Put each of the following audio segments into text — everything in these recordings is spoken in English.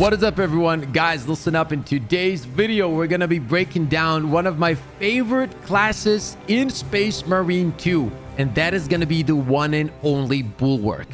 What is up, everyone? Guys, listen up. In today's video, we're going to be breaking down one of my favorite classes in Space Marine 2, and that is going to be the one and only Bulwark.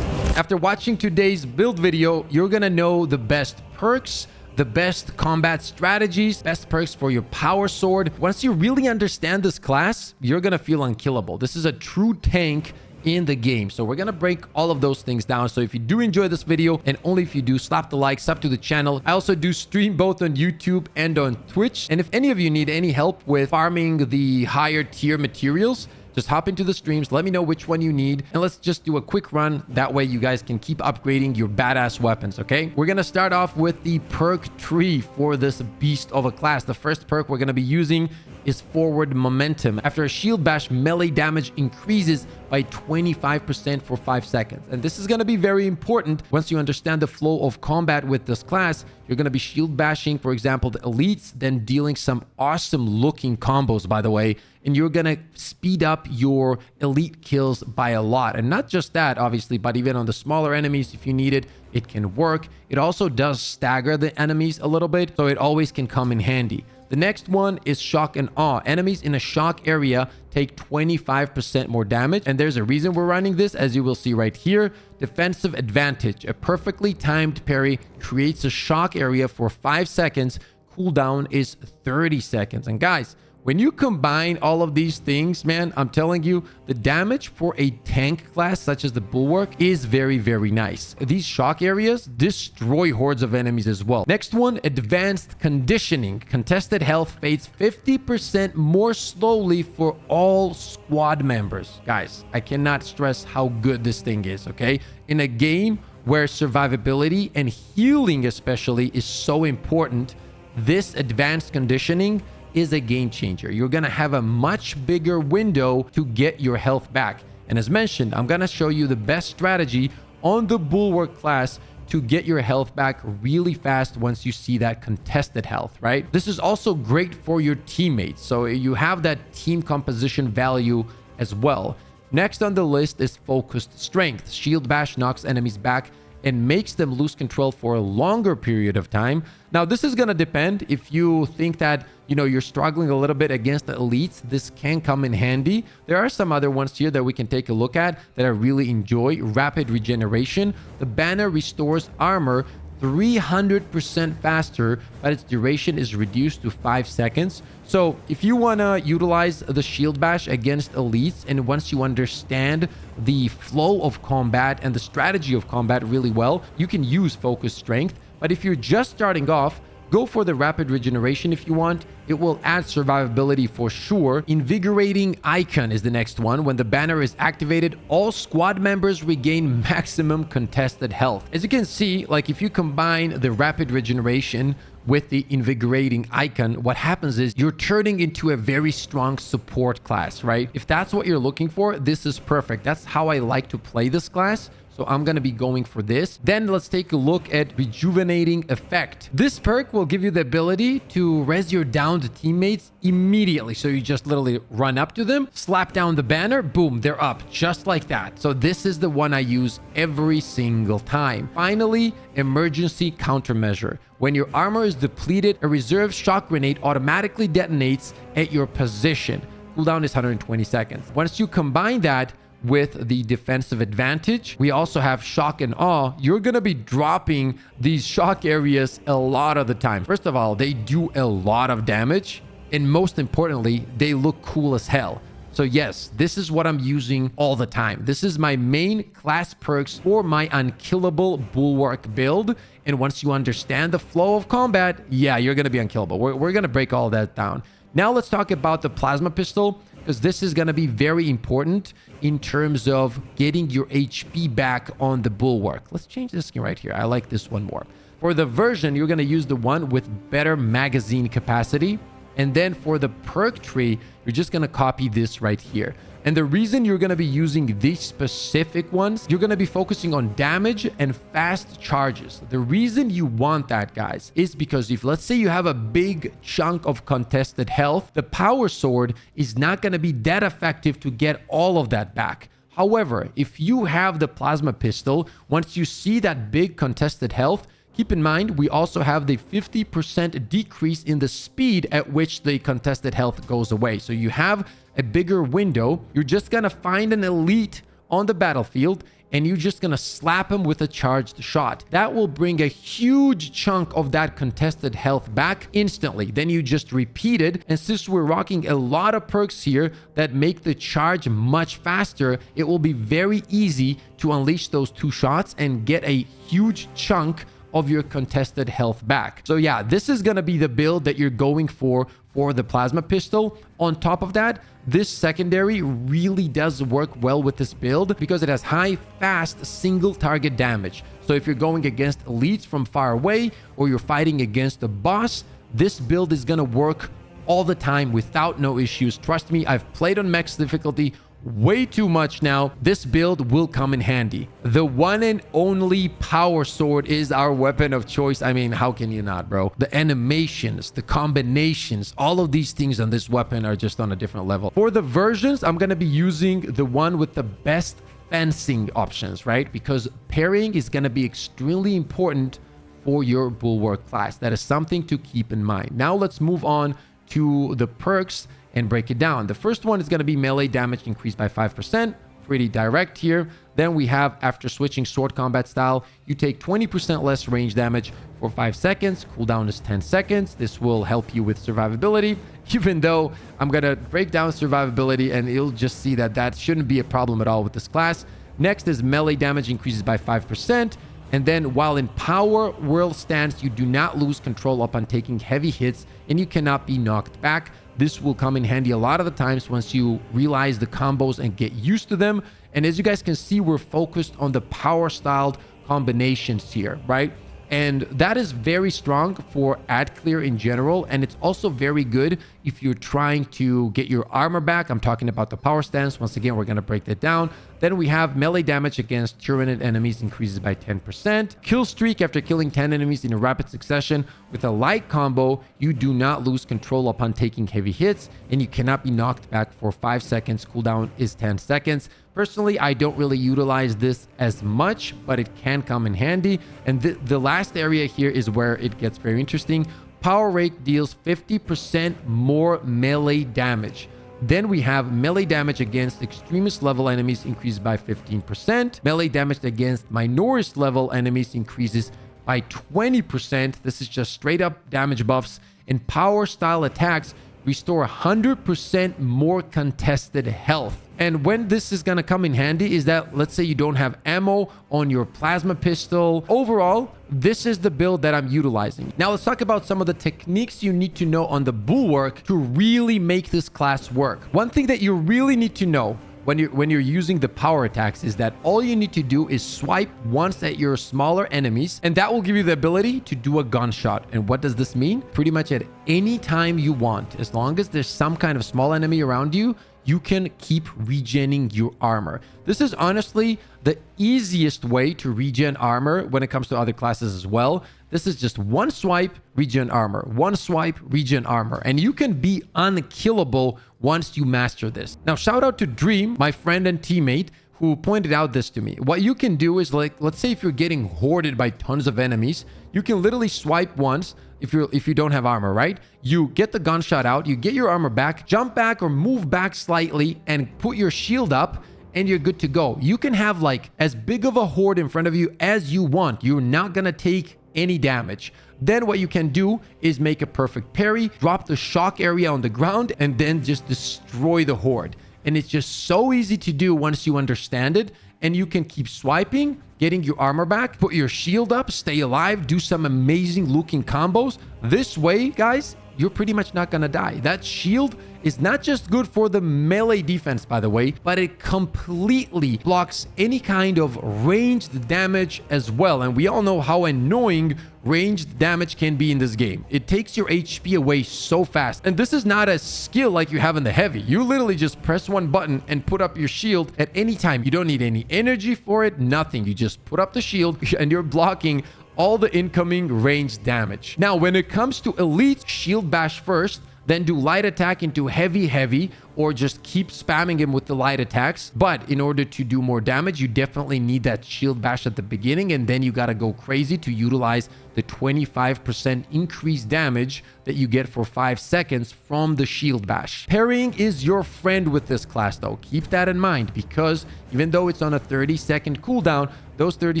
After watching today's build video, you're gonna know the best perks, the best combat strategies, best perks for your power sword. Once you really understand this class, you're gonna feel unkillable. This is a true tank in the game. So we're gonna break all of those things down. So if you do enjoy this video, and only if you do, slap the like, sub to the channel. I also do stream both on YouTube and on Twitch. And if any of you need any help with farming the higher tier materials, just hop into the streams, let me know which one you need, and let's just do a quick run. That way you guys can keep upgrading your badass weapons, okay? We're gonna start off with the perk tree for this beast of a class. The first perk we're gonna be using is forward momentum. After a shield bash, melee damage increases by 25% for 5 seconds. And this is going to be very important. Once you understand the flow of combat with this class, you're going to be shield bashing, for example, the elites, then dealing some awesome looking combos, by the way. And you're going to speed up your elite kills by a lot. And not just that, obviously, but even on the smaller enemies, if you need it, it can work. It also does stagger the enemies a little bit, so it always can come in handy. The next one is shock and awe. Enemies in a shock area take 25% more damage. And there's a reason we're running this, as you will see right here. Defensive advantage. A perfectly timed parry creates a shock area for 5 seconds. Cooldown is 30 seconds. And guys, when you combine all of these things, man, I'm telling you, the damage for a tank class such as the Bulwark is very, very nice. These shock areas destroy hordes of enemies as well. Next one, advanced conditioning. Contested health fades 50% more slowly for all squad members. Guys, I cannot stress how good this thing is, okay? In a game where survivability and healing especially is so important, this advanced conditioning is a game changer. You're gonna have a much bigger window to get your health back. And as mentioned, I'm gonna show you the best strategy on the Bulwark class to get your health back really fast once you see that contested health, right? This is also great for your teammates, so you have that team composition value as well. Next on the list is focused strength. Shield bash knocks enemies back and makes them lose control for a longer period of time. Now, this is going to depend. If you think that, you're struggling a little bit against the elites, this can come in handy. There are some other ones here that we can take a look at that I really enjoy. Rapid regeneration. The banner restores armor 300% faster, but its duration is reduced to 5 seconds. So if you want to utilize the shield bash against elites, and once you understand the flow of combat and the strategy of combat really well, you can use focus strength. But if you're just starting off, go for the rapid regeneration if you want. It will add survivability for sure. Invigorating icon is the next one. When the banner is activated, all squad members regain maximum contested health. As you can see, like if you combine the rapid regeneration with the invigorating icon, what happens is you're turning into a very strong support class, right? If that's what you're looking for, this is perfect. That's how I like to play this class. So I'm going to be going for this. Then let's take a look at rejuvenating effect. This perk will give you the ability to res your downed teammates immediately. So you just literally run up to them, slap down the banner, boom, they're up just like that. So this is the one I use every single time. Finally, emergency countermeasure. When your armor is depleted, a reserve shock grenade automatically detonates at your position. Cooldown is 120 seconds. Once you combine that with the defensive advantage, we also have shock and awe. You're gonna be dropping these shock areas a lot of the time. First of all, they do a lot of damage, and most importantly, they look cool as hell. So yes, this is what I'm using all the time. This is my main class perks for my unkillable Bulwark build. And once you understand the flow of combat, yeah, you're gonna be unkillable. We're gonna break all that down. Now let's talk about the plasma pistol, because this is going to be very important in terms of getting your HP back on the Bulwark. Let's change this skin right here. I like this one more. For the version, you're going to use the one with better magazine capacity. And then for the perk tree, you're just going to copy this right here. And the reason you're going to be using these specific ones, you're going to be focusing on damage and fast charges. The reason you want that, guys, is because if let's say you have a big chunk of contested health, the power sword is not going to be that effective to get all of that back. However, if you have the plasma pistol, once you see that big contested health, keep in mind, we also have the 50% decrease in the speed at which the contested health goes away. So you have a bigger window. You're just going to find an elite on the battlefield and you're just going to slap him with a charged shot. That will bring a huge chunk of that contested health back instantly. Then you just repeat it. And since we're rocking a lot of perks here that make the charge much faster, it will be very easy to unleash those 2 shots and get a huge chunk of your contested health back. So yeah, this is going to be the build that you're going for the plasma pistol. On top of that, this secondary really does work well with this build because it has high, fast, single target damage. So if you're going against elites from far away or you're fighting against a boss, this build is going to work all the time without no issues. Trust me, I've played on max difficulty way too much now. This build will come in handy. The one and only power sword is our weapon of choice. I mean, how can you not, bro? The animations, the combinations, all of these things on this weapon are just on a different level. For the versions, I'm going to be using the one with the best fencing options, right? Because parrying is going to be extremely important for your Bulwark class. That is something to keep in mind. Now let's move on to the perks and break it down. The first one is going to be melee damage increased by 5%. Pretty direct here. Then we have, after switching sword combat style, you take 20% less range damage for 5 seconds. Cooldown is 10 seconds. This will help you with survivability, even though I'm going to break down survivability and you'll just see that that shouldn't be a problem at all with this class. Next is melee damage increases by 5%. And then while in power whirl stance, you do not lose control upon taking heavy hits and you cannot be knocked back. This will come in handy a lot of the times once you realize the combos and get used to them. And as you guys can see, we're focused on the power styled combinations here, right? And that is very strong for ad clear in general. And it's also very good if you're trying to get your armor back. I'm talking about the power stance. Once again, we're going to break that down. Then we have melee damage against Tyranid enemies increases by 10%. Kill streak after killing 10 enemies in a rapid succession. With a light combo, you do not lose control upon taking heavy hits and you cannot be knocked back for 5 seconds. Cooldown is 10 seconds. Personally, I don't really utilize this as much, but it can come in handy. And the last area here is where it gets very interesting. Power Rake deals 50% more melee damage. Then we have melee damage against extremist level enemies increased by 15%. Melee damage against minorist level enemies increases by 20%. This is just straight up damage buffs. And power style attacks restore 100% more contested health. And when this is going to come in handy is that, let's say you don't have ammo on your plasma pistol. Overall, this is the build that I'm utilizing. Now let's talk about some of the techniques you need to know on the Bulwark to really make this class work. One thing that you really need to know when you're using the power attacks is that all you need to do is swipe once at your smaller enemies, and that will give you the ability to do a gunshot. And what does this mean? Pretty much at any time you want, as long as there's some kind of small enemy around you, you can keep regening your armor. This is honestly the easiest way to regen armor when it comes to other classes as well. This is just one swipe, regen armor, one swipe, regen armor, and you can be unkillable once you master this. Now, shout out to Dream, my friend and teammate, who pointed out this to me. What you can do is, like, let's say if you're getting hoarded by tons of enemies, you can literally swipe once. If you don't have armor, right? You get the gunshot out, you get your armor back, jump back or move back slightly and put your shield up and you're good to go. You can have like as big of a horde in front of you as you want. You're not gonna take any damage. Then what you can do is make a perfect parry, drop the shock area on the ground, and then just destroy the horde. And it's just so easy to do once you understand it. And you can keep swiping, getting your armor back, put your shield up, stay alive, do some amazing looking combos. This way, guys, you're pretty much not gonna die. That shield is not just good for the melee defense, by the way, but it completely blocks any kind of ranged damage as well. And we all know how annoying ranged damage can be in this game. It takes your HP away so fast. And this is not a skill like you have in the heavy. You literally just press one button and put up your shield at any time. You don't need any energy for it, nothing. You just put up the shield and you're blocking all the incoming ranged damage. Now, when it comes to elite, shield bash first, then do light attack into heavy, or just keep spamming him with the light attacks. But in order to do more damage, you definitely need that shield bash at the beginning, and then you gotta go crazy to utilize the 25% increased damage that you get for 5 seconds from the shield bash. Parrying is your friend with this class though. Keep that in mind, because even though it's on a 30-second cooldown, those 30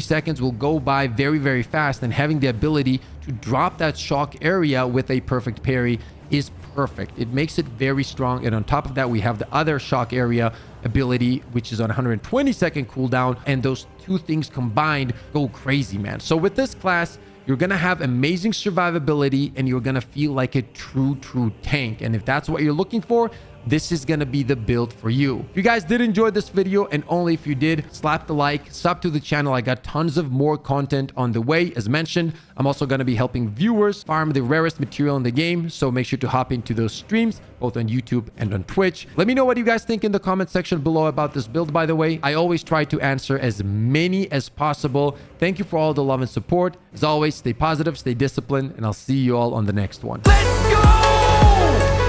seconds will go by very fast, and having the ability to drop that shock area with a perfect parry is perfect. It makes it very strong. And on top of that, we have the other shock area ability, which is on 120-second cooldown, and those two things combined go crazy, man. So with this class, you're gonna have amazing survivability, and you're gonna feel like a true tank. And if that's what you're looking for, this is gonna be the build for you. If you guys did enjoy this video, and only if you did, slap the like, sub to the channel. I got tons of more content on the way. As mentioned, I'm also gonna be helping viewers farm the rarest material in the game, so make sure to hop into those streams, both on YouTube and on Twitch. Let me know what you guys think in the comment section below about this build, by the way. I always try to answer as many as possible. Thank you for all the love and support. As always, stay positive, stay disciplined, and I'll see you all on the next one. Let's go!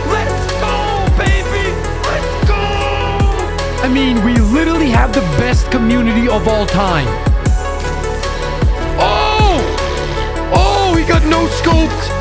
Let's go, baby! Let's go! I mean, we literally have the best community of all time. Oh! Oh, he got no scoped!